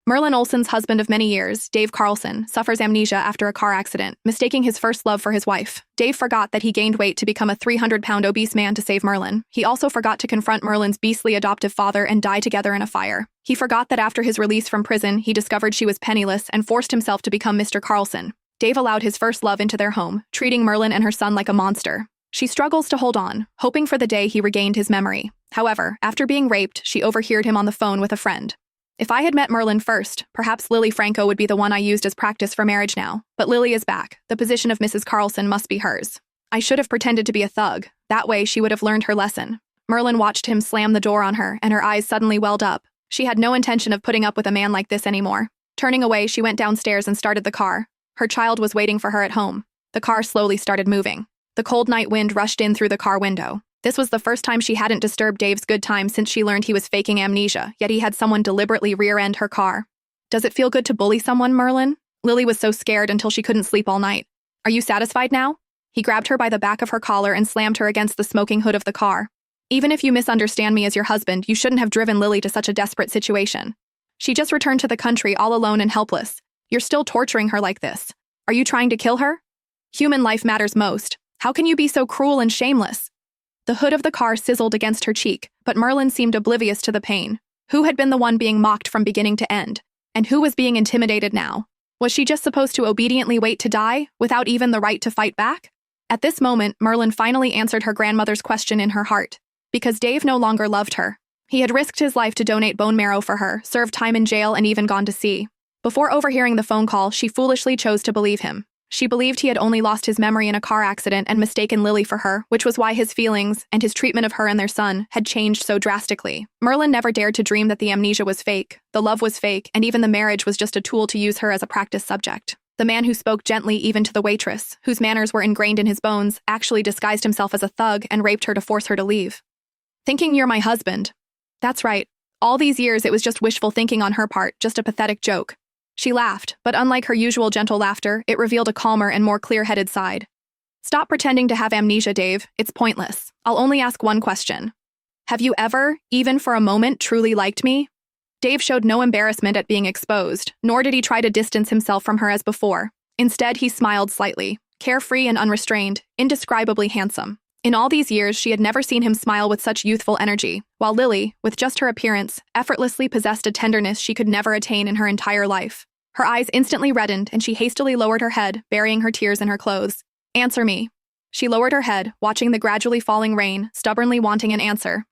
Merlin Olsen's husband of many years, Dave Carlson, suffers amnesia after a car accident, mistaking his first love for his wife. Dave forgot that he gained weight to become a 300-pound obese man to save Merlin. He also forgot to confront Merlin's beastly adoptive father and die together in a fire. He forgot that after his release from prison, he discovered she was penniless and forced himself to become Mr. Carlson. Dave allowed his first love into their home, treating Merlin and her son like a monster. She struggles to hold on, hoping for the day he regained his memory. However, after being raped, she overheard him on the phone with a friend. If I had met Merlin first, perhaps Lily Franco would be the one I used as practice for marriage now. But Lily is back. The position of Mrs. Carlson must be hers. I should have pretended to be a thug. That way she would have learned her lesson. Merlin watched him slam the door on her, and her eyes suddenly welled up. She had no intention of putting up with a man like this anymore. Turning away, she went downstairs and started the car. Her child was waiting for her at home. The car slowly started moving. The cold night wind rushed in through the car window. This was the first time she hadn't disturbed Dave's good time since she learned he was faking amnesia, yet he had someone deliberately rear-end her car. Does it feel good to bully someone, Merlin? Lily was so scared until she couldn't sleep all night. Are you satisfied now? He grabbed her by the back of her collar and slammed her against the smoking hood of the car. Even if you misunderstand me as your husband, you shouldn't have driven Lily to such a desperate situation. She just returned to the country all alone and helpless. You're still torturing her like this. Are you trying to kill her? Human life matters most. How can you be so cruel and shameless? The hood of the car sizzled against her cheek, but Merlin seemed oblivious to the pain. Who had been the one being mocked from beginning to end? And who was being intimidated now? Was she just supposed to obediently wait to die, without even the right to fight back? At this moment, Merlin finally answered her grandmother's question in her heart. Because Dave no longer loved her. He had risked his life to donate bone marrow for her, served time in jail, and even gone to sea. Before overhearing the phone call, she foolishly chose to believe him. She believed he had only lost his memory in a car accident and mistaken Lily for her, which was why his feelings, and his treatment of her and their son, had changed so drastically. Merlin never dared to dream that the amnesia was fake, the love was fake, and even the marriage was just a tool to use her as a practice subject. The man who spoke gently even to the waitress, whose manners were ingrained in his bones, actually disguised himself as a thug and raped her to force her to leave. Thinking you're my husband. That's right. All these years it was just wishful thinking on her part, just a pathetic joke. She laughed, but unlike her usual gentle laughter, it revealed a calmer and more clear-headed side. Stop pretending to have amnesia, Dave. It's pointless. I'll only ask one question. Have you ever, even for a moment, truly liked me? Dave showed no embarrassment at being exposed, nor did he try to distance himself from her as before. Instead, he smiled slightly, carefree and unrestrained, indescribably handsome. In all these years, she had never seen him smile with such youthful energy, while Lily, with just her appearance, effortlessly possessed a tenderness she could never attain in her entire life. Her eyes instantly reddened, and she hastily lowered her head, burying her tears in her clothes. Answer me. She lowered her head, watching the gradually falling rain, stubbornly wanting an answer,